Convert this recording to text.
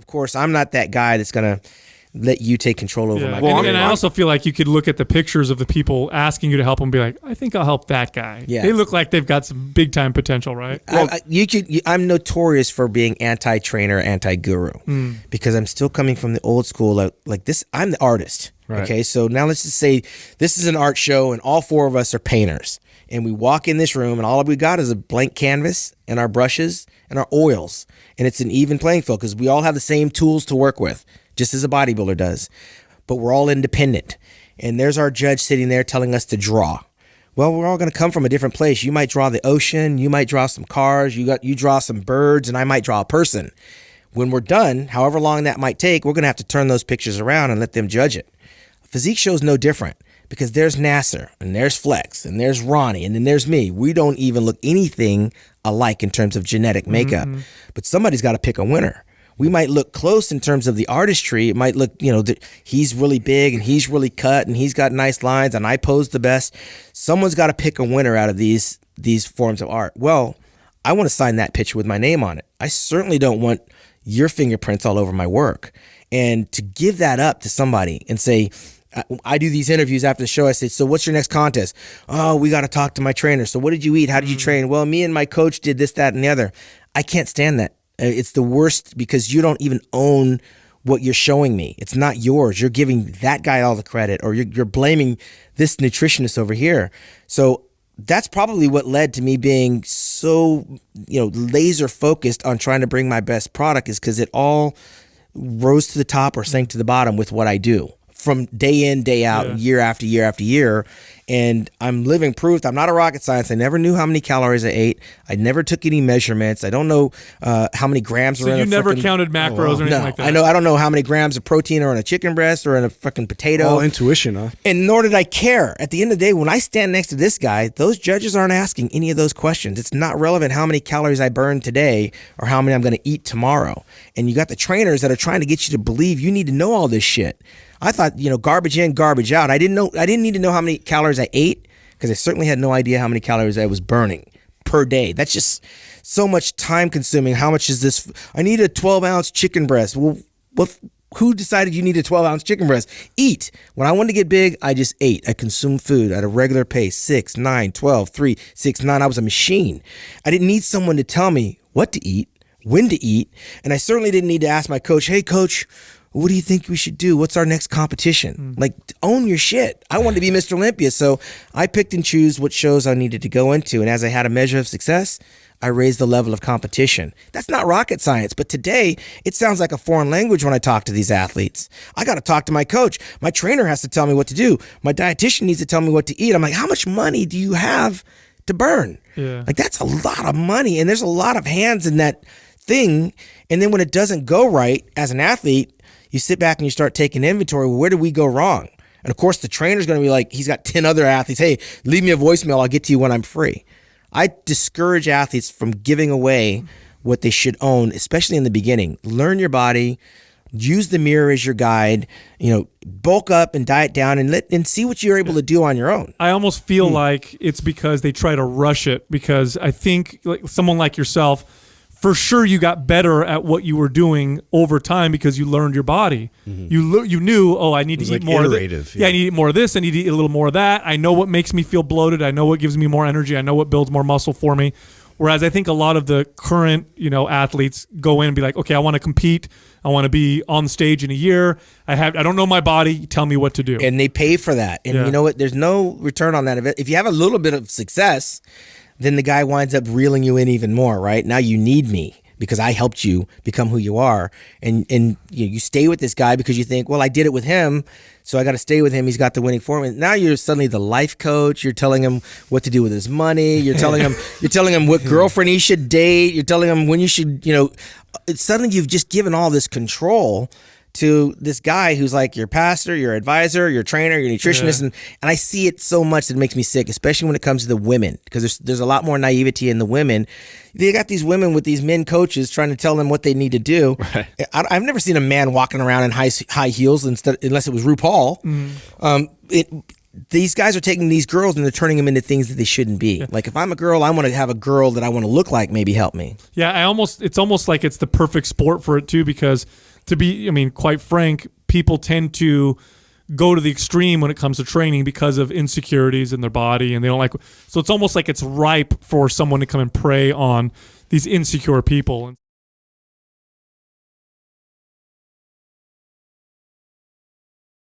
of course, I'm not that guy that's going to let you take control over my body. And I also feel like you could look at the pictures of the people asking you to help them and be like, I think I'll help that guy. Yeah. They look like they've got some big time potential, right? I'm notorious for being anti-trainer, anti-guru because I'm still coming from the old school. Like this, I'm the artist. Right. Okay, so now let's just say this is an art show and all four of us are painters. And we walk in this room and all we got is a blank canvas and our brushes and our oils. And it's an even playing field because we all have the same tools to work with, just as a bodybuilder does. But we're all independent. And there's our judge sitting there telling us to draw. Well, we're all going to come from a different place. You might draw the ocean. You might draw some cars. You draw some birds, and I might draw a person. When we're done, however long that might take, we're going to have to turn those pictures around and let them judge it. A physique show is no different. Because there's Nasser, and there's Flex, and there's Ronnie, and then there's me. We don't even look anything alike in terms of genetic makeup. But somebody's got to pick a winner. We might look close in terms of the artistry. It might look, he's really big, and he's really cut, and he's got nice lines, and I pose the best. Someone's got to pick a winner out of these forms of art. Well, I want to sign that picture with my name on it. I certainly don't want your fingerprints all over my work. And to give that up to somebody and say, I do these interviews after the show. I say, so what's your next contest? Oh, we got to talk to my trainer. So what did you eat? How did you train? Well, me and my coach did this, that, and the other. I can't stand that. It's the worst because you don't even own what you're showing me. It's not yours. You're giving that guy all the credit, or you're blaming this nutritionist over here. So that's probably what led to me being so, laser focused on trying to bring my best product, is because it all rose to the top or sank to the bottom with what I do. From day in, day out, year after year after year. And I'm living proof. I'm not a rocket science. I never knew how many calories I ate. I never took any measurements. I don't know how many grams are in a you never counted macros or anything like that? I don't know how many grams of protein are in a chicken breast or in a fucking potato. All intuition, huh? And nor did I care. At the end of the day, when I stand next to this guy, those judges aren't asking any of those questions. It's not relevant how many calories I burned today or how many I'm going to eat tomorrow. And you got the trainers that are trying to get you to believe you need to know all this shit. I thought, garbage in, garbage out. I didn't need to know how many calories I ate because I certainly had no idea how many calories I was burning per day. That's just so much time consuming. How much is this? I need a 12-ounce chicken breast. Well, who decided you need a 12-ounce chicken breast? Eat. When I wanted to get big, I just ate. I consumed food at a regular pace, 6, 9, 12, 3, 6, 9. I was a machine. I didn't need someone to tell me what to eat, when to eat, and I certainly didn't need to ask my coach, hey, coach, what do you think we should do? What's our next competition? Like, own your shit. I wanted to be Mr. Olympia, so I picked and choose what shows I needed to go into. And as I had a measure of success, I raised the level of competition. That's not rocket science, but today it sounds like a foreign language when I talk to these athletes. I got to talk to my coach. My trainer has to tell me what to do. My dietitian needs to tell me what to eat. I'm like, how much money do you have to burn? Yeah. Like, that's a lot of money, and there's a lot of hands in that thing. And then when it doesn't go right as an athlete, you sit back and you start taking inventory. Well, where did we go wrong? And of course, the trainer's going to be like, he's got 10 other athletes. Hey, leave me a voicemail. I'll get to you when I'm free. I discourage athletes from giving away what they should own, especially in the beginning. Learn your body. Use the mirror as your guide. Bulk up and diet down and see what you're able to do on your own. I almost feel like it's because they try to rush it, because I think someone like yourself, for sure you got better at what you were doing over time because you learned your body. You knew, I need to eat more of this. Yeah, I need to eat more of this. I need to eat a little more of that. I know what makes me feel bloated. I know what gives me more energy. I know what builds more muscle for me. Whereas I think a lot of the current, athletes go in and be like, okay, I want to compete. I want to be on stage in a year. I don't know my body. Tell me what to do. And they pay for that. And you know what? There's no return on that. If you have a little bit of success, then the guy winds up reeling you in even more, right? Now you need me because I helped you become who you are. And you stay with this guy because you think, well, I did it with him, so I got to stay with him. He's got the winning formula. Now you're suddenly the life coach. You're telling him what to do with his money. You're telling him what girlfriend he should date. You're telling him when you should, suddenly you've just given all this control to this guy who's like your pastor, your advisor, your trainer, your nutritionist. And I see it so much that it makes me sick, especially when it comes to the women, because there's a lot more naivety in the women. They got these women with these men coaches trying to tell them what they need to do. Right. I've never seen a man walking around in high heels unless it was RuPaul. These guys are taking these girls and they're turning them into things that they shouldn't be. Yeah. Like, if I'm a girl, I want to have a girl that I want to look like maybe help me. Yeah, it's almost like it's the perfect sport for it too, because to be, I mean, quite frank, people tend to go to the extreme when it comes to training because of insecurities in their body, and they don't like. So it's almost like it's ripe for someone to come and prey on these insecure people.